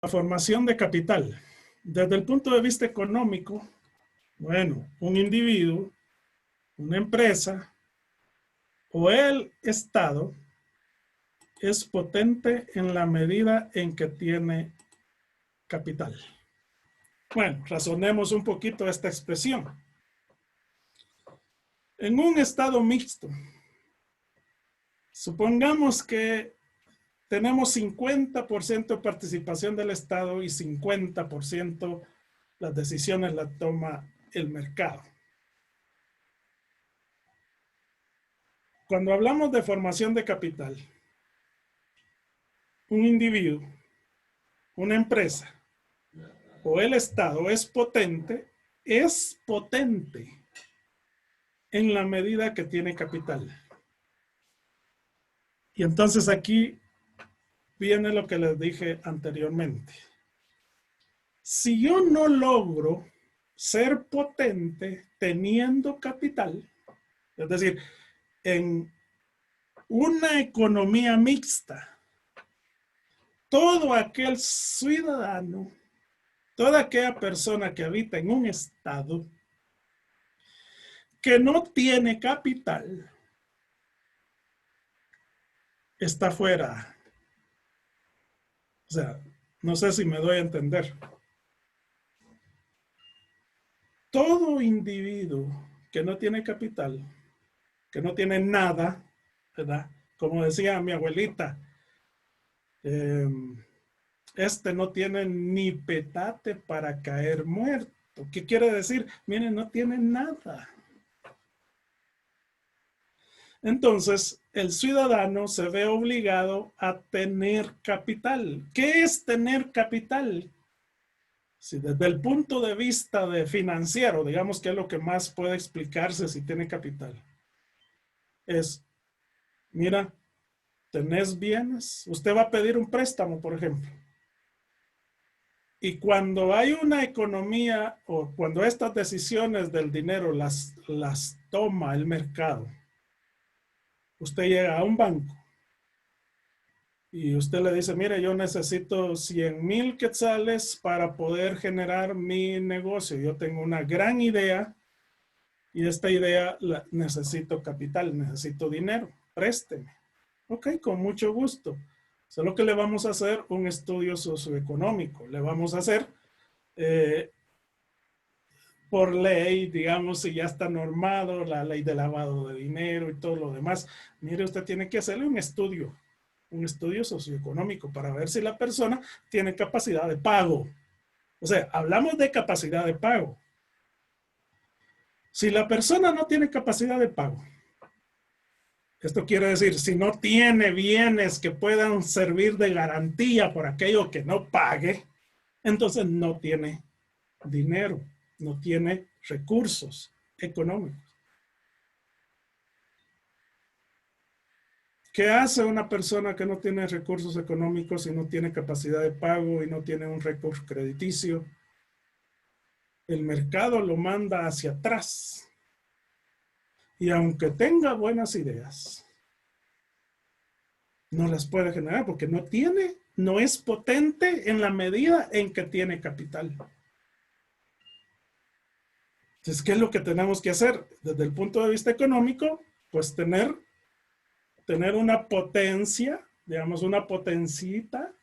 La formación de capital. Desde el punto de vista económico, bueno, un individuo, una empresa o el Estado es potente en la medida en que tiene capital. Bueno, razonemos un poquito esta expresión. En un estado mixto, supongamos que tenemos 50% de participación del Estado y 50% las decisiones las toma el mercado. Cuando hablamos de formación de capital, un individuo, una empresa o el Estado es potente en la medida que tiene capital. Y entonces aquí viene lo que les dije anteriormente. Si yo no logro ser potente teniendo capital, es decir, en una economía mixta, todo aquel ciudadano, toda aquella persona que habita en un estado que no tiene capital, está fuera. O sea, no sé si me doy a entender. Todo individuo que no tiene capital, que no tiene nada, ¿verdad? Como decía mi abuelita, este no tiene ni petate para caer muerto. ¿Qué quiere decir? Miren, no tiene nada. Entonces, el ciudadano se ve obligado a tener capital. ¿Qué es tener capital? Si desde el punto de vista de financiero, digamos que es lo que más puede explicarse si tiene capital, es, mira, tenés bienes, usted va a pedir un préstamo, por ejemplo. Y cuando hay una economía o cuando estas decisiones del dinero las toma el mercado, usted llega a un banco y usted le dice, mire, yo necesito 100,000 quetzales para poder generar mi negocio. Yo tengo una gran idea y esta idea necesito capital, necesito dinero, présteme. Ok, con mucho gusto. Solo que le vamos a hacer un estudio socioeconómico. Le vamos a hacer por ley, digamos, si ya está normado la ley de lavado de dinero y todo lo demás. Mire, usted tiene que hacerle un estudio socioeconómico para ver si la persona tiene capacidad de pago. O sea, hablamos de capacidad de pago. Si la persona no tiene capacidad de pago, esto quiere decir, si no tiene bienes que puedan servir de garantía por aquello que no pague, entonces no tiene dinero, no tiene recursos económicos. ¿Qué hace una persona que no tiene recursos económicos y no tiene capacidad de pago y no tiene un récord crediticio? El mercado lo manda hacia atrás. Y aunque tenga buenas ideas, no las puede generar porque no es potente en la medida en que tiene capital. Entonces, ¿qué es lo que tenemos que hacer? Desde el punto de vista económico, pues tener una potencia, digamos una potencita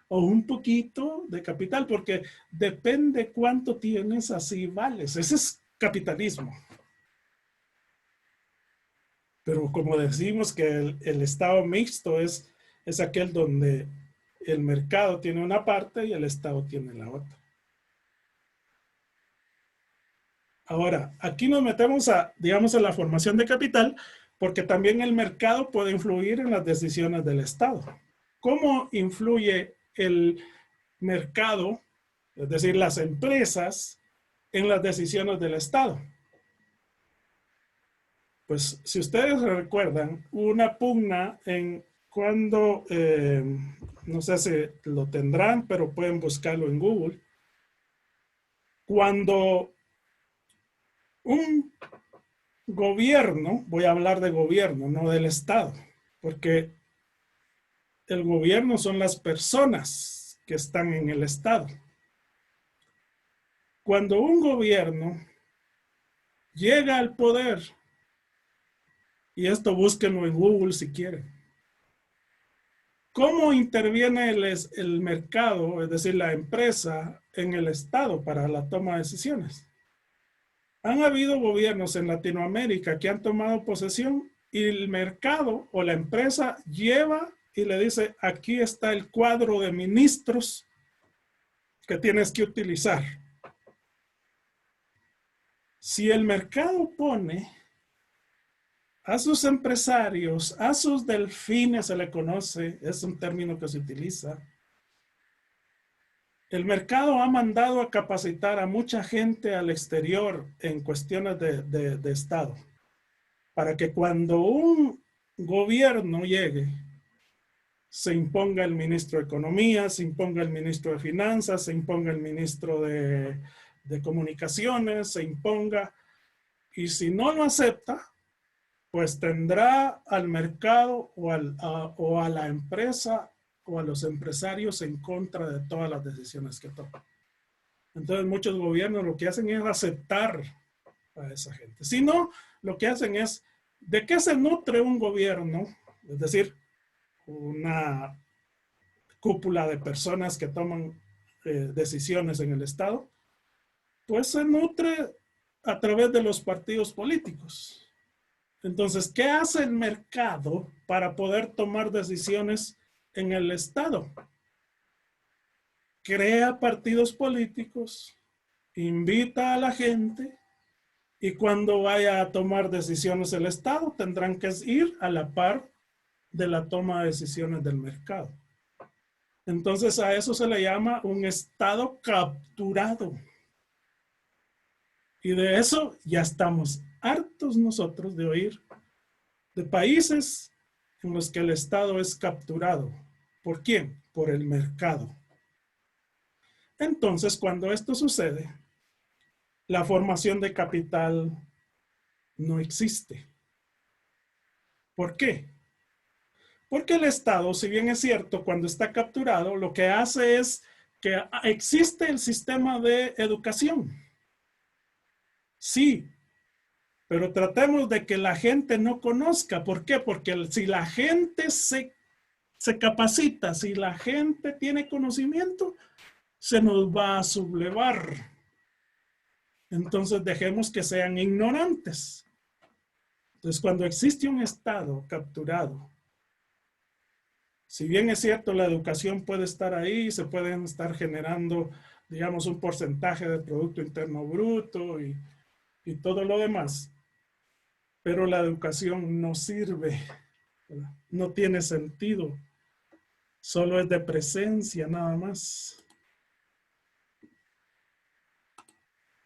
o un poquito de capital, porque depende cuánto tienes, así vales. Ese es capitalismo. Pero como decimos que el estado mixto es aquel donde el mercado tiene una parte y el Estado tiene la otra. Ahora, aquí nos metemos digamos, a la formación de capital, porque también el mercado puede influir en las decisiones del Estado. ¿Cómo influye el mercado, es decir, las empresas, en las decisiones del Estado? Pues si ustedes recuerdan, hubo una pugna en cuando, no sé si lo tendrán, pero pueden buscarlo en Google, cuando un gobierno, voy a hablar de gobierno, no del Estado, porque el gobierno son las personas que están en el Estado. Cuando un gobierno llega al poder, y esto búsquenlo en Google si quieren, ¿cómo interviene el mercado, es decir, la empresa, en el Estado para la toma de decisiones? Han habido gobiernos en Latinoamérica que han tomado posesión y el mercado o la empresa lleva y le dice, aquí está el cuadro de ministros que tienes que utilizar. Si el mercado pone a sus empresarios, a sus delfines, se le conoce, es un término que se utiliza, el mercado ha mandado a capacitar a mucha gente al exterior en cuestiones de Estado, para que cuando un gobierno llegue, se imponga el ministro de Economía, se imponga el ministro de Finanzas, se imponga el ministro de Comunicaciones, se imponga, y si no lo acepta, pues tendrá al mercado o a la empresa o a los empresarios en contra de todas las decisiones que toman. Entonces muchos gobiernos lo que hacen es aceptar a esa gente. Si no, lo que hacen es, ¿de qué se nutre un gobierno? Es decir, una cúpula de personas que toman decisiones en el Estado, pues se nutre a través de los partidos políticos. Entonces, ¿qué hace el mercado para poder tomar decisiones en el Estado? Crea partidos políticos, invita a la gente y cuando vaya a tomar decisiones el Estado tendrán que ir a la par de la toma de decisiones del mercado. Entonces a eso se le llama un Estado capturado. Y de eso ya estamos hartos nosotros de oír de países en los que el Estado es capturado. ¿Por quién? Por el mercado. Entonces, cuando esto sucede, la formación de capital no existe. ¿Por qué? Porque el Estado, si bien es cierto, cuando está capturado, lo que hace es que existe el sistema de educación. Sí, pero tratemos de que la gente no conozca. ¿Por qué? Porque si la gente se capacita, si la gente tiene conocimiento, se nos va a sublevar. Entonces dejemos que sean ignorantes. Entonces cuando existe un Estado capturado, si bien es cierto la educación puede estar ahí, se pueden estar generando, digamos, un porcentaje del Producto Interno Bruto y todo lo demás, pero la educación no sirve, ¿verdad? No tiene sentido, solo es de presencia nada más.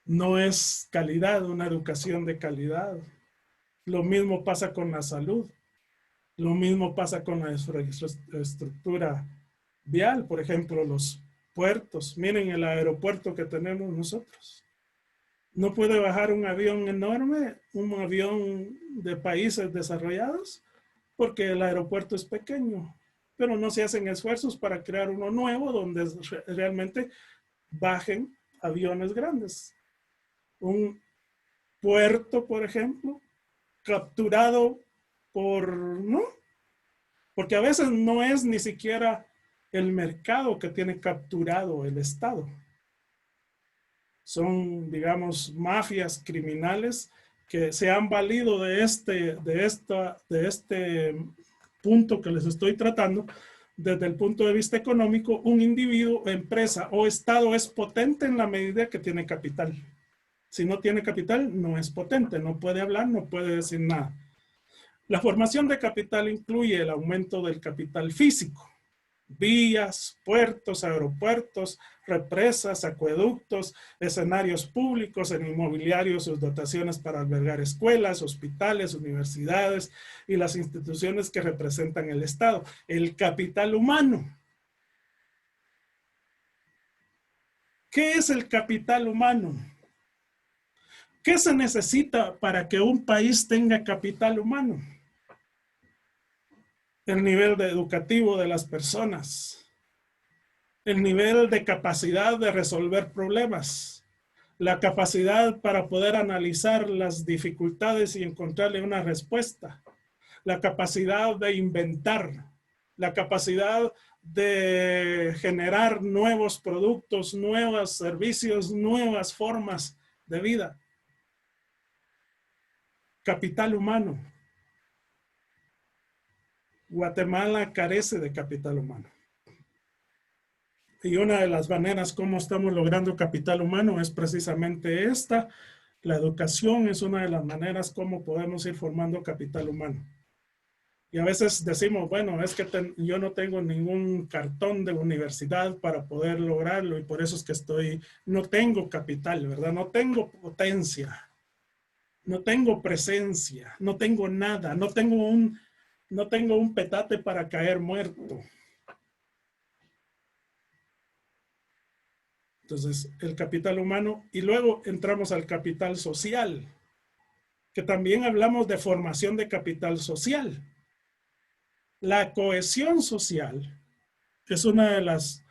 No es calidad, una educación de calidad. Lo mismo pasa con la salud, lo mismo pasa con la infraestructura vial, por ejemplo, los puertos. Miren el aeropuerto que tenemos nosotros. No puede bajar un avión enorme, un avión de países desarrollados, porque el aeropuerto es pequeño, pero no se hacen esfuerzos para crear uno nuevo donde realmente bajen aviones grandes. Un puerto, por ejemplo, capturado ¿no? Porque a veces no es ni siquiera el mercado que tiene capturado el Estado. Son, digamos, mafias criminales que se han valido de este punto que les estoy tratando. Desde el punto de vista económico, un individuo, empresa o Estado es potente en la medida que tiene capital. Si no tiene capital, no es potente, no puede hablar, no puede decir nada. La formación de capital incluye el aumento del capital físico, vías, puertos, aeropuertos, represas, acueductos, escenarios públicos, en inmobiliario, sus dotaciones para albergar escuelas, hospitales, universidades y las instituciones que representan el Estado. El capital humano. ¿Qué es el capital humano? ¿Qué se necesita para que un país tenga capital humano? El nivel educativo de las personas, el nivel de capacidad de resolver problemas, la capacidad para poder analizar las dificultades y encontrarle una respuesta, la capacidad de inventar, la capacidad de generar nuevos productos, nuevos servicios, nuevas formas de vida. Capital humano. Guatemala carece de capital humano. Y una de las maneras como estamos logrando capital humano es precisamente esta. La educación es una de las maneras como podemos ir formando capital humano. Y a veces decimos, bueno, es que yo no tengo ningún cartón de universidad para poder lograrlo y por eso es que no tengo capital, ¿verdad? No tengo potencia, no tengo presencia, no tengo nada, no tengo un petate para caer muerto. Entonces, el capital humano, y luego entramos al capital social, que también hablamos de formación de capital social. La cohesión social es una de las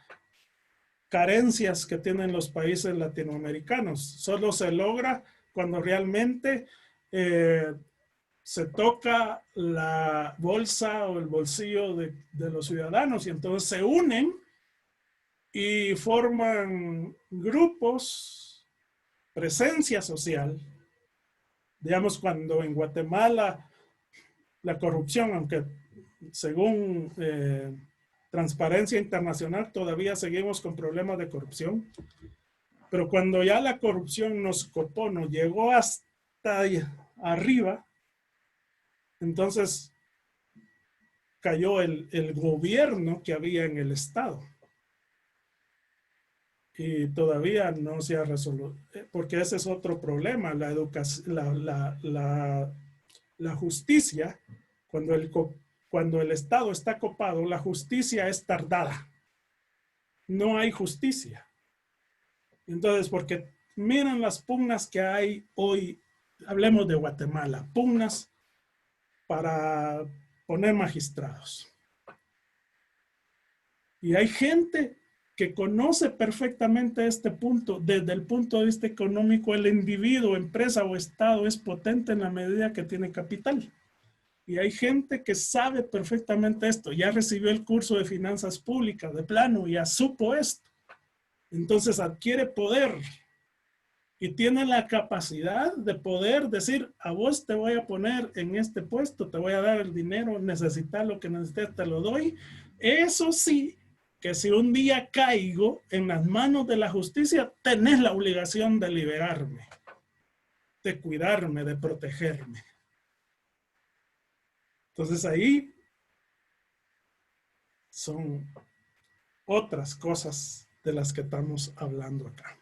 carencias que tienen los países latinoamericanos. Solo se logra cuando realmente se toca la bolsa o el bolsillo de los ciudadanos y entonces se unen y forman grupos, presencia social. Digamos, cuando en Guatemala la corrupción, aunque según Transparencia Internacional todavía seguimos con problemas de corrupción, pero cuando ya la corrupción nos copó, nos llegó hasta arriba, entonces cayó el gobierno que había en el Estado. Y todavía no se ha resuelto, porque ese es otro problema, la educación, la justicia, cuando el Estado está copado, la justicia es tardada. No hay justicia. Entonces, porque miren las pugnas que hay hoy, hablemos de Guatemala, pugnas para poner magistrados. Y hay gente que conoce perfectamente este punto. Desde el punto de vista económico, el individuo, empresa o Estado es potente en la medida que tiene capital. Y hay gente que sabe perfectamente esto. Ya recibió el curso de finanzas públicas de plano, ya supo esto. Entonces adquiere poder y tiene la capacidad de poder decir, a vos te voy a poner en este puesto, te voy a dar el dinero, necesitas lo que necesites, te lo doy. Eso sí, que si un día caigo en las manos de la justicia, tenés la obligación de liberarme, de cuidarme, de protegerme. Entonces ahí son otras cosas de las que estamos hablando acá.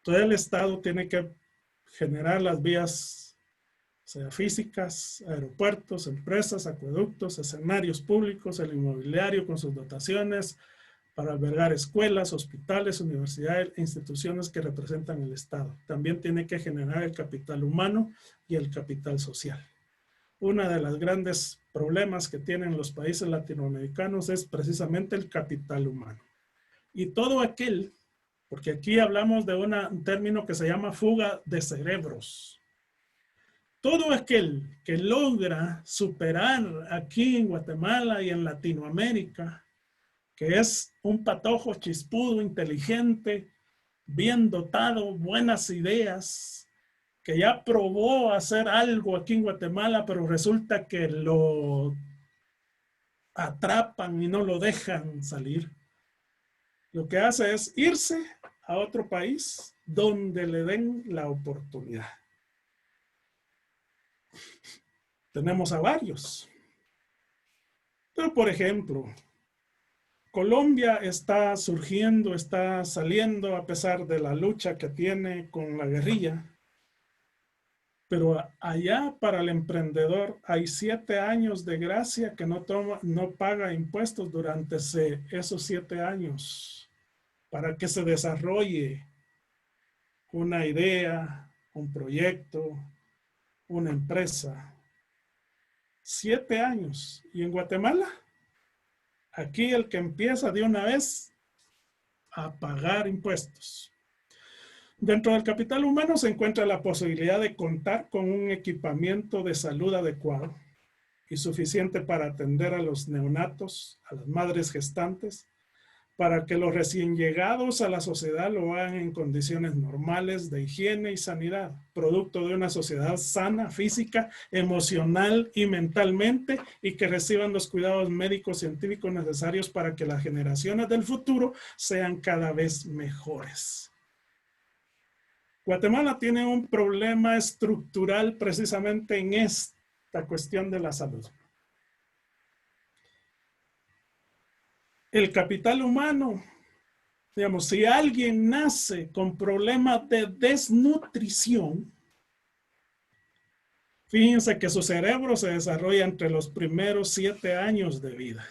Todo el Estado tiene que generar las vías, sea físicas, aeropuertos, empresas, acueductos, escenarios públicos, el inmobiliario con sus dotaciones para albergar escuelas, hospitales, universidades e instituciones que representan el Estado. También tiene que generar el capital humano y el capital social. Uno de los grandes problemas que tienen los países latinoamericanos es precisamente el capital humano. Y todo aquel, porque aquí hablamos de un término que se llama fuga de cerebros. Todo aquel que logra superar aquí en Guatemala y en Latinoamérica, que es un patojo chispudo, inteligente, bien dotado, buenas ideas, que ya probó hacer algo aquí en Guatemala, pero resulta que lo atrapan y no lo dejan salir. Lo que hace es irse a otro país donde le den la oportunidad. Tenemos a varios. Pero, por ejemplo, Colombia está surgiendo, está saliendo a pesar de la lucha que tiene con la guerrilla. Pero allá para el emprendedor hay 7 años de gracia que no paga impuestos durante esos 7 años para que se desarrolle una idea, un proyecto, una empresa. 7 años. ¿Y en Guatemala? Aquí el que empieza de una vez a pagar impuestos. Dentro del capital humano se encuentra la posibilidad de contar con un equipamiento de salud adecuado y suficiente para atender a los neonatos, a las madres gestantes, para que los recién llegados a la sociedad lo hagan en condiciones normales de higiene y sanidad, producto de una sociedad sana física, emocional y mentalmente, y que reciban los cuidados médicos científicos necesarios para que las generaciones del futuro sean cada vez mejores. Guatemala tiene un problema estructural precisamente en esta cuestión de la salud. El capital humano, digamos, si alguien nace con problemas de desnutrición, fíjense que su cerebro se desarrolla entre los primeros 7 años de vida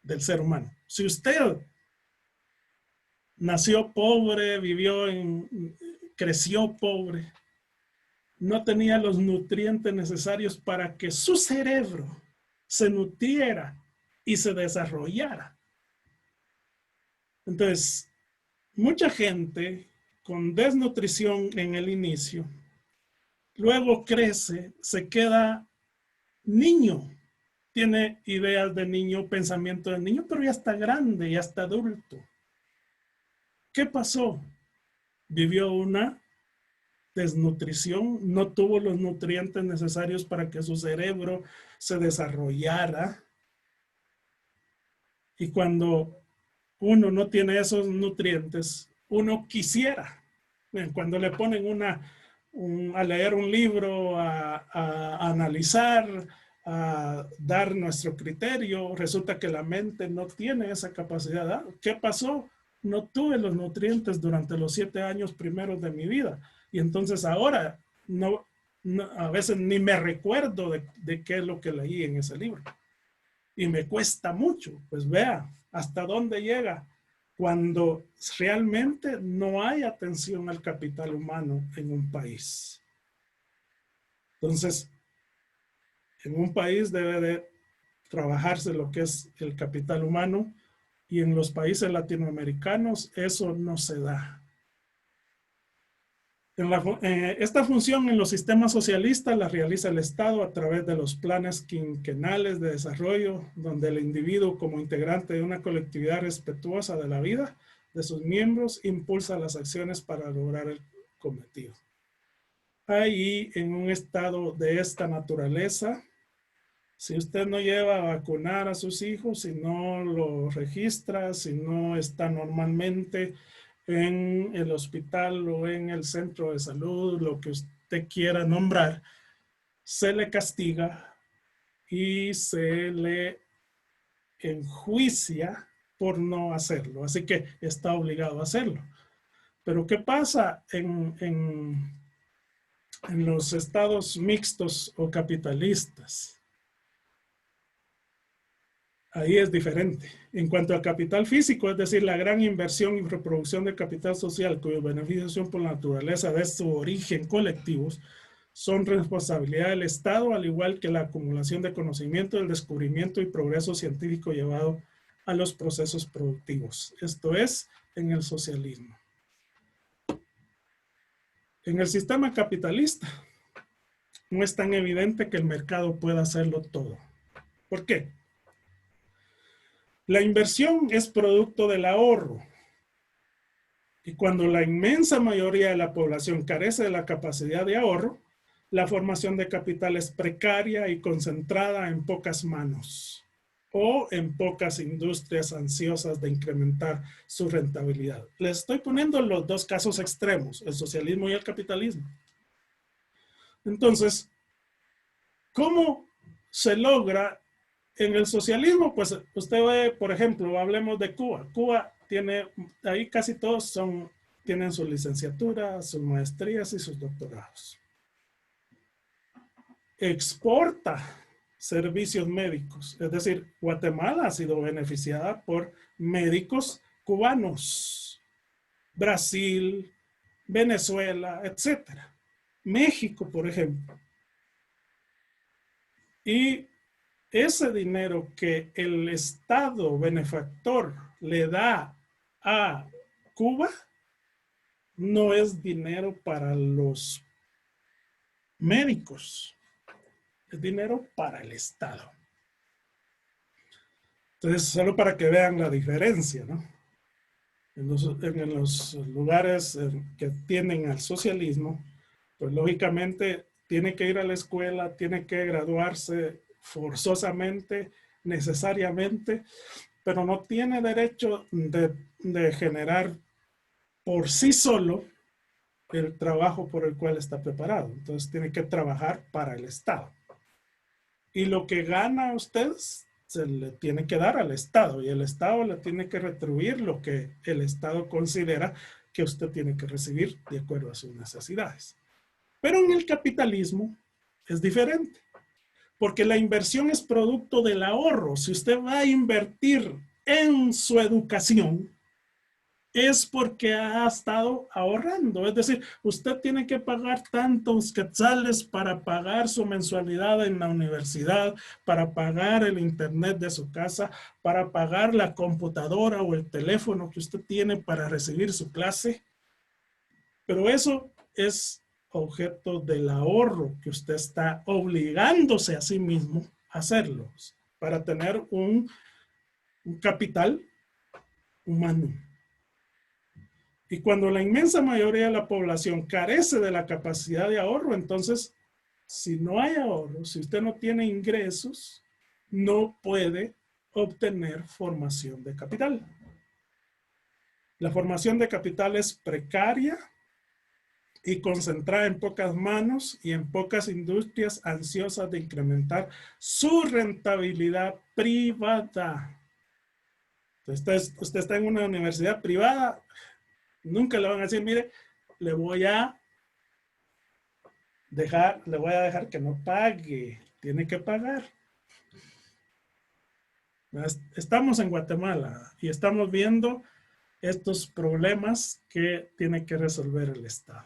del ser humano. Si usted nació pobre, creció pobre, no tenía los nutrientes necesarios para que su cerebro se nutriera y se desarrollara. Entonces, mucha gente con desnutrición en el inicio, luego crece, se queda niño, tiene ideas de niño, pensamiento de niño, pero ya está grande, ya está adulto. ¿Qué pasó? Vivió una desnutrición, no tuvo los nutrientes necesarios para que su cerebro se desarrollara. Y cuando uno no tiene esos nutrientes, uno quisiera. Cuando le ponen a leer un libro, a analizar, a dar nuestro criterio, resulta que la mente no tiene esa capacidad. ¿Qué pasó? No tuve los nutrientes durante los 7 años primeros de mi vida. Y entonces ahora a veces ni me recuerdo de qué es lo que leí en ese libro. Y me cuesta mucho. Pues vea hasta dónde llega cuando realmente no hay atención al capital humano en un país. Entonces, en un país debe de trabajarse lo que es el capital humano, y en los países latinoamericanos eso no se da. Esta función en los sistemas socialistas la realiza el Estado a través de los planes quinquenales de desarrollo, donde el individuo, como integrante de una colectividad respetuosa de la vida de sus miembros, impulsa las acciones para lograr el cometido. Ahí, en un estado de esta naturaleza, si usted no lleva a vacunar a sus hijos, si no lo registra, si no está normalmente en el hospital o en el centro de salud, lo que usted quiera nombrar, se le castiga y se le enjuicia por no hacerlo. Así que está obligado a hacerlo. Pero ¿qué pasa en los estados mixtos o capitalistas? Ahí es diferente. En cuanto al capital físico, es decir, la gran inversión y reproducción de capital social, cuyos beneficios son por la naturaleza de su origen colectivos, son responsabilidad del Estado, al igual que la acumulación de conocimiento, el descubrimiento y progreso científico llevado a los procesos productivos. Esto es, en el socialismo. En el sistema capitalista, no es tan evidente que el mercado pueda hacerlo todo. ¿Por qué? La inversión es producto del ahorro. Y cuando la inmensa mayoría de la población carece de la capacidad de ahorro, la formación de capital es precaria y concentrada en pocas manos o en pocas industrias ansiosas de incrementar su rentabilidad. Les estoy poniendo los dos casos extremos, el socialismo y el capitalismo. Entonces, ¿cómo se logra en el socialismo? Pues usted ve, por ejemplo, hablemos de Cuba. Cuba tiene, ahí casi todos tienen su licenciatura, sus maestrías y sus doctorados. Exporta servicios médicos, es decir, Guatemala ha sido beneficiada por médicos cubanos, Brasil, Venezuela, etcétera. México, por ejemplo. Y ese dinero que el Estado benefactor le da a Cuba no es dinero para los médicos, es dinero para el Estado. Entonces, solo para que vean la diferencia, ¿no? En los lugares que tienden al socialismo, pues lógicamente tiene que ir a la escuela, tiene que graduarse forzosamente, necesariamente, pero no tiene derecho de generar por sí solo el trabajo por el cual está preparado. Entonces tiene que trabajar para el Estado. Y lo que gana usted se le tiene que dar al Estado y el Estado le tiene que retribuir lo que el Estado considera que usted tiene que recibir de acuerdo a sus necesidades. Pero en el capitalismo es diferente, porque la inversión es producto del ahorro. Si usted va a invertir en su educación, es porque ha estado ahorrando. Es decir, usted tiene que pagar tantos quetzales para pagar su mensualidad en la universidad, para pagar el internet de su casa, para pagar la computadora o el teléfono que usted tiene para recibir su clase. Pero eso es objeto del ahorro que usted está obligándose a sí mismo a hacerlo para tener un capital humano. Y cuando la inmensa mayoría de la población carece de la capacidad de ahorro, entonces, si no hay ahorro, si usted no tiene ingresos, no puede obtener formación de capital. La formación de capital es precaria y concentrada en pocas manos y en pocas industrias ansiosas de incrementar su rentabilidad privada. Usted está en una universidad privada, nunca le van a decir, mire, le voy a dejar que no pague, tiene que pagar. Estamos en Guatemala y estamos viendo estos problemas que tiene que resolver el Estado.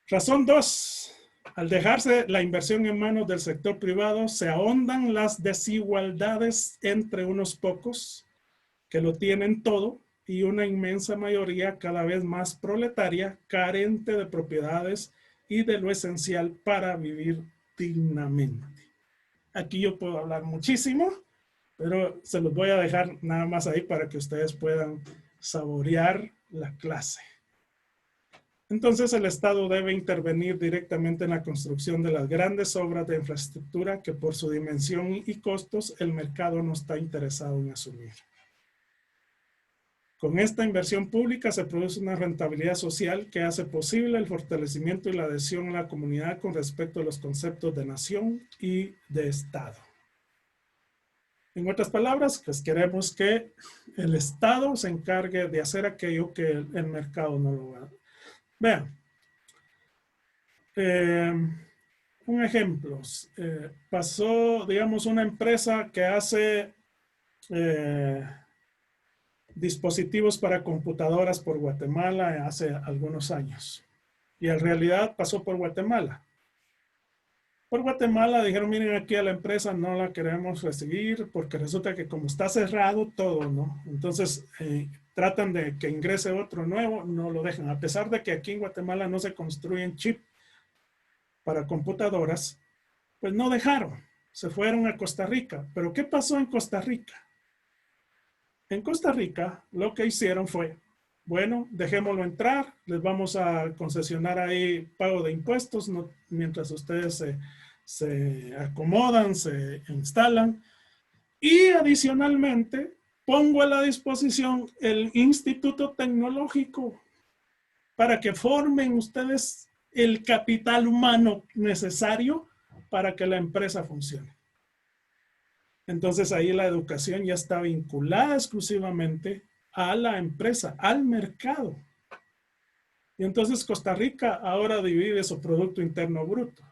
Razón 2. Al dejarse la inversión en manos del sector privado, se ahondan las desigualdades entre unos pocos que lo tienen todo y una inmensa mayoría cada vez más proletaria, carente de propiedades y de lo esencial para vivir dignamente. Aquí yo puedo hablar muchísimo, pero se los voy a dejar nada más ahí para que ustedes puedan saborear la clase. Entonces el Estado debe intervenir directamente en la construcción de las grandes obras de infraestructura que por su dimensión y costos el mercado no está interesado en asumir. Con esta inversión pública se produce una rentabilidad social que hace posible el fortalecimiento y la adhesión a la comunidad con respecto a los conceptos de nación y de Estado. En otras palabras, pues queremos que el Estado se encargue de hacer aquello que el mercado no lo haga. Vean, un ejemplo, pasó, digamos, una empresa que hace dispositivos para computadoras por Guatemala hace algunos años. Y en realidad pasó por Guatemala. Por Guatemala dijeron, miren, aquí a la empresa no la queremos recibir porque resulta que como está cerrado todo, ¿no? Entonces tratan de que ingrese otro nuevo, no lo dejan. A pesar de que aquí en Guatemala no se construyen chips para computadoras, pues no dejaron. Se fueron a Costa Rica. ¿Pero qué pasó en Costa Rica? En Costa Rica lo que hicieron fue, bueno, dejémoslo entrar, les vamos a concesionar ahí pago de impuestos mientras ustedes se acomodan, se instalan. Y adicionalmente, pongo a la disposición el Instituto Tecnológico para que formen ustedes el capital humano necesario para que la empresa funcione. Entonces ahí la educación ya está vinculada exclusivamente a la empresa, al mercado. Y entonces Costa Rica ahora divide su Producto Interno Bruto.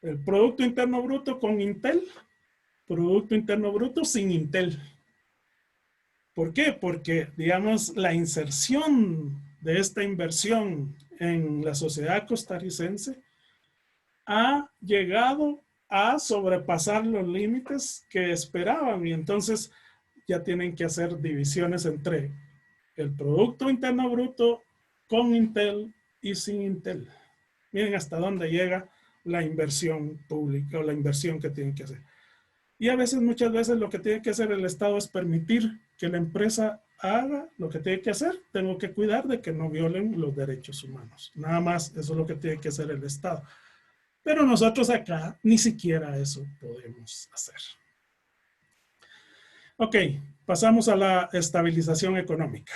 El Producto Interno Bruto con Intel, Producto Interno Bruto sin Intel. ¿Por qué? Porque, digamos, la inserción de esta inversión en la sociedad costarricense ha llegado a sobrepasar los límites que esperaban y entonces ya tienen que hacer divisiones entre el Producto Interno Bruto con Intel y sin Intel. Miren hasta dónde llega la inversión pública o la inversión que tienen que hacer. Y a veces, muchas veces, lo que tiene que hacer el Estado es permitir que la empresa haga lo que tiene que hacer. Tengo que cuidar de que no violen los derechos humanos. Nada más, eso es lo que tiene que hacer el Estado. Pero nosotros acá ni siquiera eso podemos hacer. Ok, pasamos a la estabilización económica.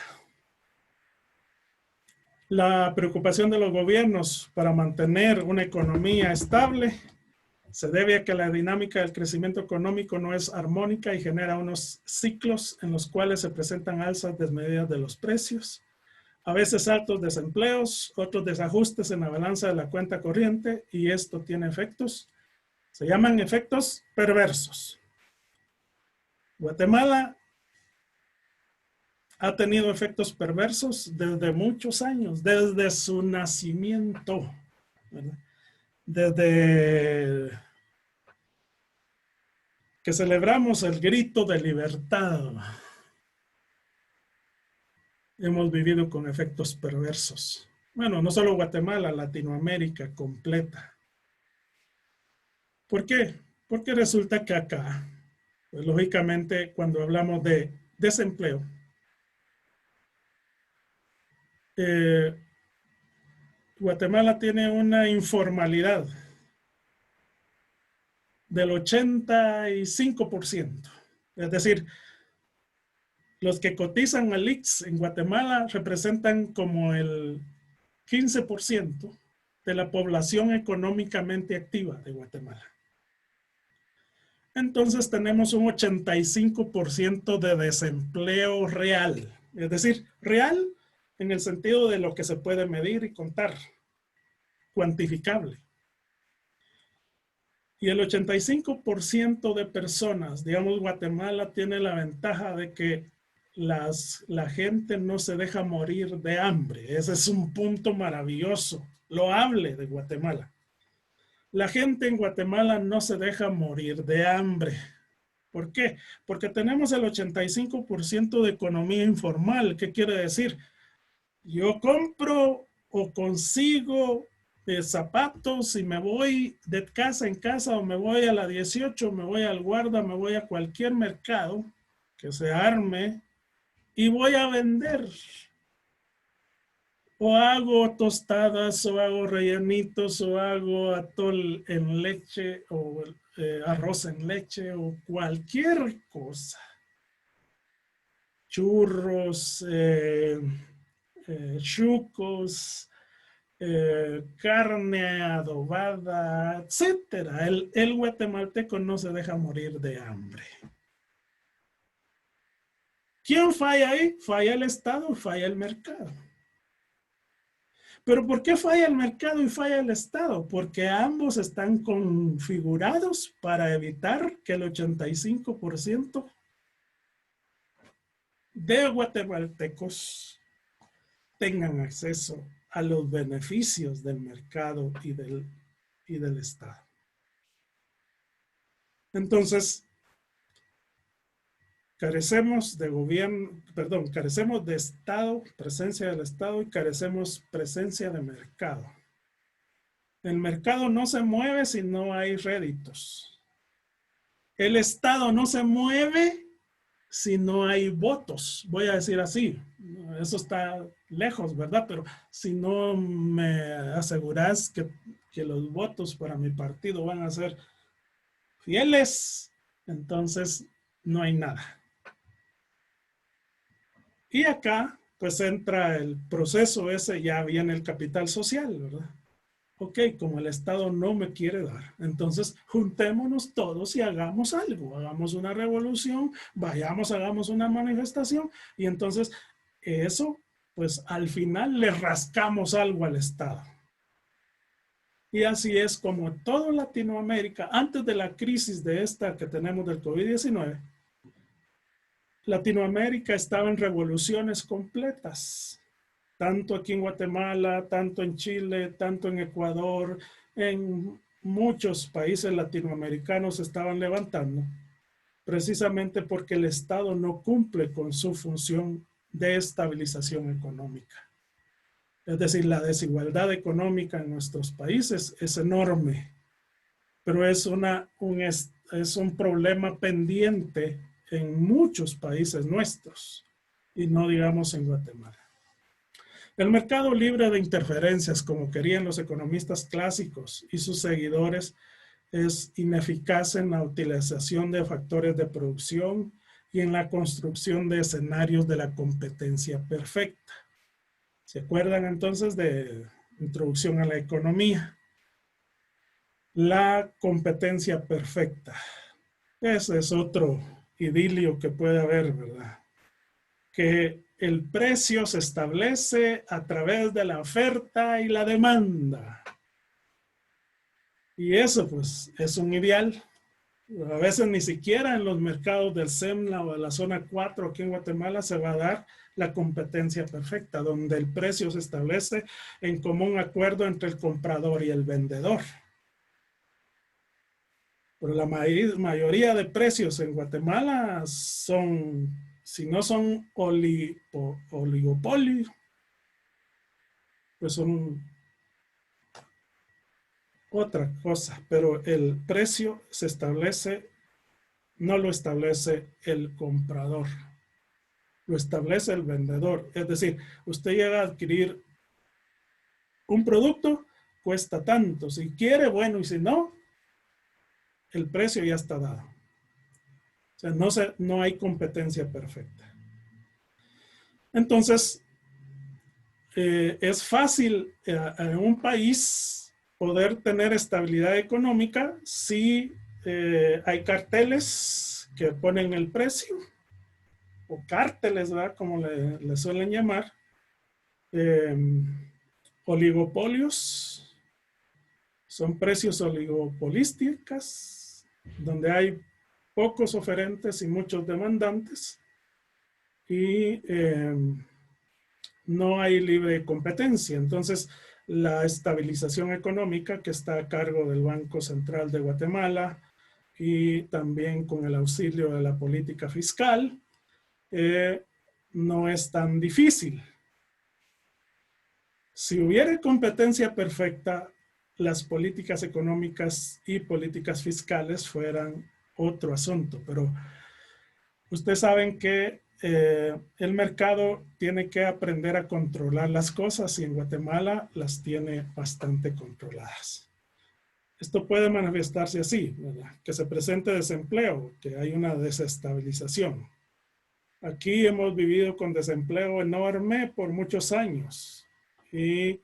La preocupación de los gobiernos para mantener una economía estable se debe a que la dinámica del crecimiento económico no es armónica y genera unos ciclos en los cuales se presentan alzas desmedidas de los precios, a veces altos desempleos, otros desajustes en la balanza de la cuenta corriente, y esto tiene efectos, se llaman efectos perversos. Guatemala ha tenido efectos perversos desde muchos años, desde su nacimiento, ¿verdad? Desde que celebramos el grito de libertad, hemos vivido con efectos perversos. Bueno, no solo Guatemala, Latinoamérica completa. ¿Por qué? Porque resulta que acá, pues, lógicamente, cuando hablamos de desempleo, Guatemala tiene una informalidad del 85%. Es decir, los que cotizan al IX en Guatemala representan como el 15% de la población económicamente activa de Guatemala. Entonces tenemos un 85% de desempleo real. Es decir, real en el sentido de lo que se puede medir y contar, cuantificable. Y el 85% de personas, digamos, Guatemala tiene la ventaja de que la gente no se deja morir de hambre. Ese es un punto maravilloso, loable de Guatemala. La gente en Guatemala no se deja morir de hambre. ¿Por qué? Porque tenemos el 85% de economía informal. ¿Qué quiere decir? Yo compro o consigo zapatos y me voy de casa en casa, o me voy a la 18, me voy al Guarda, me voy a cualquier mercado que se arme y voy a vender. O hago tostadas, o hago rellenitos, o hago atol en leche, o arroz en leche, o cualquier cosa. Churros, chucos, carne adobada, etcétera. El guatemalteco no se deja morir de hambre. ¿Quién falla ahí? Falla el Estado, falla el mercado. ¿Pero por qué falla el mercado y falla el Estado? Porque ambos están configurados para evitar que el 85% de guatemaltecos tengan acceso a los beneficios del mercado y del Estado. Entonces, carecemos de gobierno, perdón, carecemos de Estado, presencia del Estado, y carecemos presencia de mercado. El mercado no se mueve si no hay réditos. El Estado no se mueve si no hay votos, voy a decir así. Eso está lejos, ¿verdad? Pero si no me aseguras que los votos para mi partido van a ser fieles, entonces no hay nada. Y acá pues entra el proceso ese, ya viene el capital social, ¿verdad? Ok, como el Estado no me quiere dar, entonces juntémonos todos y hagamos algo, hagamos una revolución, vayamos, hagamos una manifestación, y entonces eso, pues al final le rascamos algo al Estado. Y así es como toda Latinoamérica, antes de la crisis de esta que tenemos del COVID-19, Latinoamérica estaba en revoluciones completas, tanto aquí en Guatemala, tanto en Chile, tanto en Ecuador, en muchos países latinoamericanos se estaban levantando. precisamente porque el Estado no cumple con su función de estabilización económica. Es decir, la desigualdad económica en nuestros países es enorme, pero es un problema pendiente en muchos países nuestros y no digamos en Guatemala. El mercado libre de interferencias, como querían los economistas clásicos y sus seguidores, es ineficaz en la utilización de factores de producción y en la construcción de escenarios de la competencia perfecta. ¿Se acuerdan entonces de introducción a la economía? La competencia perfecta. Ese es otro idilio que puede haber, ¿verdad? Que el precio se establece a través de la oferta y la demanda. Y eso, pues, es un ideal. A veces ni siquiera en los mercados del SEMNA o de la zona 4 aquí en Guatemala se va a dar la competencia perfecta, donde el precio se establece en común acuerdo entre el comprador y el vendedor. Pero la mayoría de precios en Guatemala son, si no son oligopolio, pues son otra cosa. Pero el precio se establece, no lo establece el comprador, lo establece el vendedor. Es decir, usted llega a adquirir un producto, cuesta tanto. Si quiere, bueno, y si no, el precio ya está dado. O sea, no hay competencia perfecta. Entonces, es fácil en un país poder tener estabilidad económica si hay carteles que ponen el precio, o cárteles, ¿verdad? Como le suelen llamar, oligopolios, son precios oligopolísticas, donde hay pocos oferentes y muchos demandantes, y no hay libre competencia. Entonces, la estabilización económica, que está a cargo del Banco Central de Guatemala y también con el auxilio de la política fiscal, no es tan difícil. Si hubiera competencia perfecta, las políticas económicas y políticas fiscales fueran otro asunto, pero ustedes saben que el mercado tiene que aprender a controlar las cosas y en Guatemala las tiene bastante controladas. Esto puede manifestarse así, ¿verdad? Que se presente desempleo, que hay una desestabilización. Aquí hemos vivido con desempleo enorme por muchos años y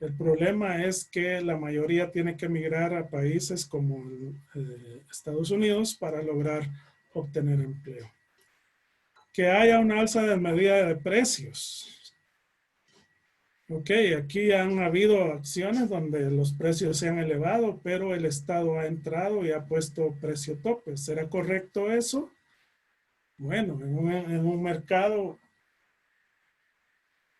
el problema es que la mayoría tiene que emigrar a países como Estados Unidos para lograr obtener empleo. Que haya una alza desmedida de precios. Ok, aquí han habido acciones donde los precios se han elevado, pero el Estado ha entrado y ha puesto precio tope. ¿Será correcto eso? Bueno, en un mercado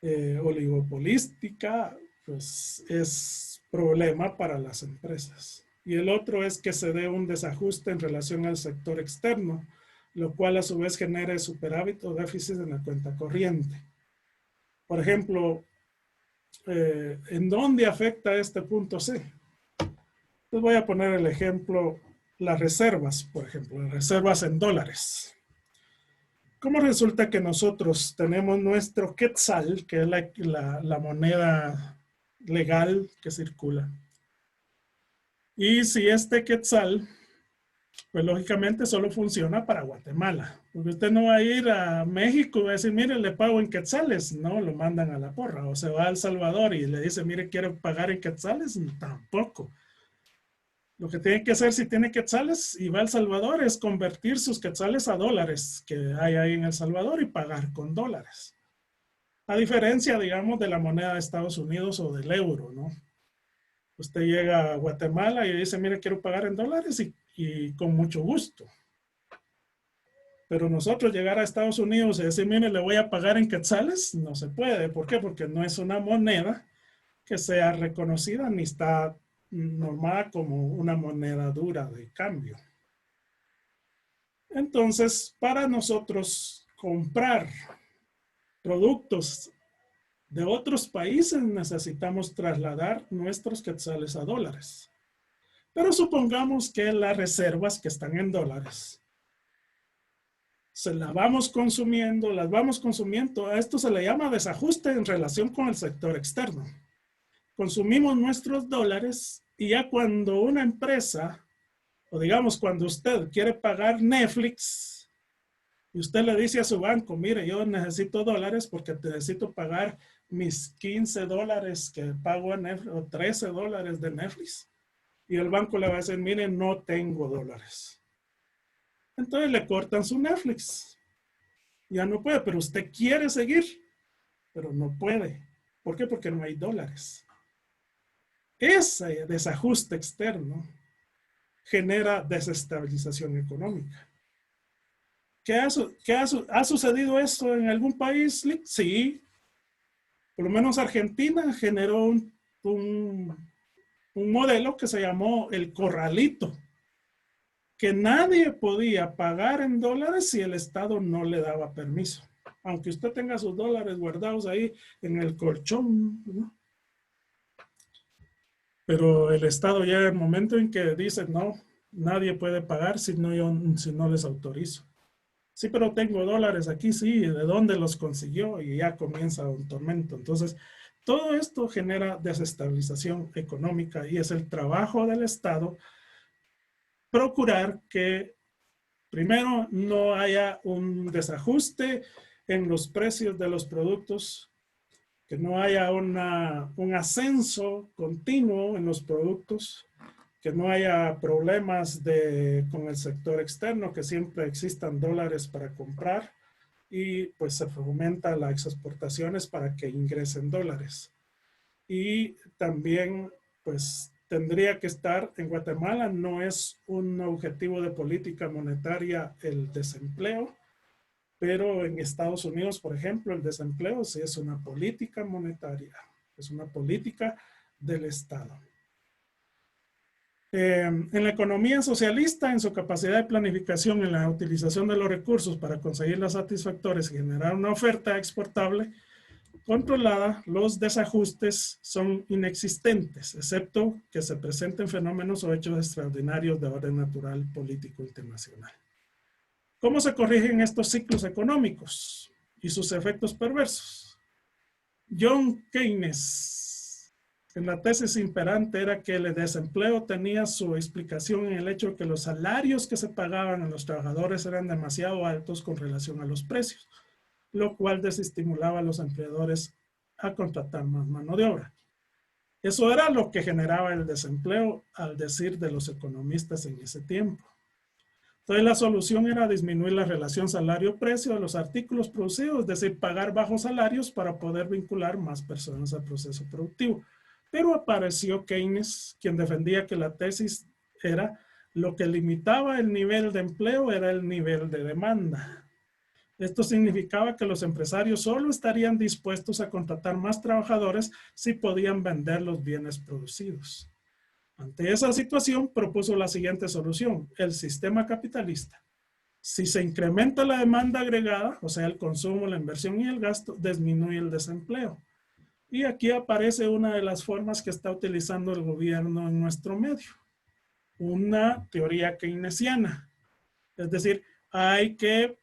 oligopolística, pues es problema para las empresas. Y el otro es que se dé un desajuste en relación al sector externo, lo cual a su vez genere superávit o déficit en la cuenta corriente. Por ejemplo, ¿en dónde afecta este punto C? Les voy a poner el ejemplo, las reservas, por ejemplo, las reservas en dólares. ¿Cómo resulta que nosotros tenemos nuestro quetzal, que es la moneda legal que circula? Y si este quetzal, pues lógicamente solo funciona para Guatemala. Porque usted no va a ir a México y va a decir, mire, le pago en quetzales. No, lo mandan a la porra. O se va a El Salvador y le dice, mire, ¿quiere pagar en quetzales? Tampoco. Lo que tiene que hacer si tiene quetzales y va a El Salvador es convertir sus quetzales a dólares que hay ahí en El Salvador y pagar con dólares. A diferencia, digamos, de la moneda de Estados Unidos o del euro, ¿no? Usted llega a Guatemala y dice, mire, quiero pagar en dólares y con mucho gusto. Pero nosotros llegar a Estados Unidos y decir, mire, le voy a pagar en quetzales, no se puede. ¿Por qué? Porque no es una moneda que sea reconocida ni está normada como una moneda dura de cambio. Entonces, para nosotros comprar productos de otros países necesitamos trasladar nuestros quetzales a dólares. Pero supongamos que las reservas que están en dólares se las vamos consumiendo. A esto se le llama desajuste en relación con el sector externo. Consumimos nuestros dólares y ya cuando una empresa, o digamos cuando usted quiere pagar Netflix, y usted le dice a su banco, mire, yo necesito dólares porque necesito pagar mis 15 dólares que pago a Netflix, o 13 dólares de Netflix. Y el banco le va a decir, mire, no tengo dólares. Entonces le cortan su Netflix. Ya no puede, pero usted quiere seguir, pero no puede. ¿Por qué? Porque no hay dólares. Ese desajuste externo genera desestabilización económica. ¿Ha sucedido esto en algún país? Sí. Por lo menos Argentina generó un modelo que se llamó el corralito, que nadie podía pagar en dólares si el Estado no le daba permiso. Aunque usted tenga sus dólares guardados ahí en el colchón, ¿no? Pero el Estado llega el momento en que dice, no, nadie puede pagar si no les autorizo. Sí, pero tengo dólares aquí, sí, ¿de dónde los consiguió? Y ya comienza un tormento. Entonces, todo esto genera desestabilización económica y es el trabajo del Estado procurar que primero no haya un desajuste en los precios de los productos, que no haya un ascenso continuo en los productos, que no haya problemas con el sector externo, que siempre existan dólares para comprar y pues se fomenta las exportaciones para que ingresen dólares. Y también pues tendría que estar en Guatemala, no es un objetivo de política monetaria el desempleo, pero en Estados Unidos, por ejemplo, el desempleo sí es una política monetaria, es una política del Estado. En la economía socialista, en su capacidad de planificación en la utilización de los recursos para conseguir las satisfactorias y generar una oferta exportable controlada, los desajustes son inexistentes, excepto que se presenten fenómenos o hechos extraordinarios de orden natural, político, internacional. ¿Cómo se corrigen estos ciclos económicos y sus efectos perversos? John Keynes, en la tesis imperante, era que el desempleo tenía su explicación en el hecho de que los salarios que se pagaban a los trabajadores eran demasiado altos con relación a los precios, lo cual desestimulaba a los empleadores a contratar más mano de obra. Eso era lo que generaba el desempleo, al decir de los economistas en ese tiempo. Entonces la solución era disminuir la relación salario-precio de los artículos producidos, es decir, pagar bajos salarios para poder vincular más personas al proceso productivo. Pero apareció Keynes, quien defendía que la tesis era lo que limitaba el nivel de empleo era el nivel de demanda. Esto significaba que los empresarios solo estarían dispuestos a contratar más trabajadores si podían vender los bienes producidos. Ante esa situación, propuso la siguiente solución: el sistema capitalista. Si se incrementa la demanda agregada, o sea, el consumo, la inversión y el gasto, disminuye el desempleo. Y aquí aparece una de las formas que está utilizando el gobierno en nuestro medio. Una teoría keynesiana. Es decir, hay que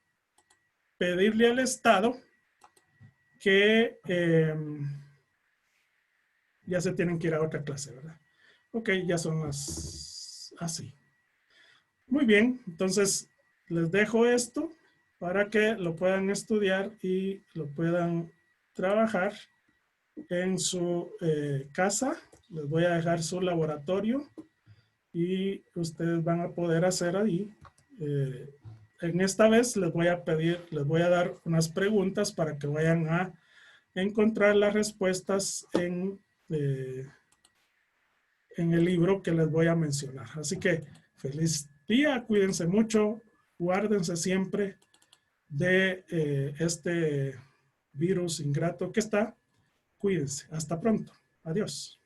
pedirle al Estado que ya se tienen que ir a otra clase, ¿verdad? Ok, ya son las así. Muy bien, entonces les dejo esto para que lo puedan estudiar y lo puedan trabajar en su casa. Les voy a dejar su laboratorio y ustedes van a poder hacer ahí. En esta vez les voy a dar unas preguntas para que vayan a encontrar las respuestas en el libro que les voy a mencionar. Así que feliz día, cuídense mucho, guárdense siempre de este virus ingrato que está. Cuídense, hasta pronto, adiós.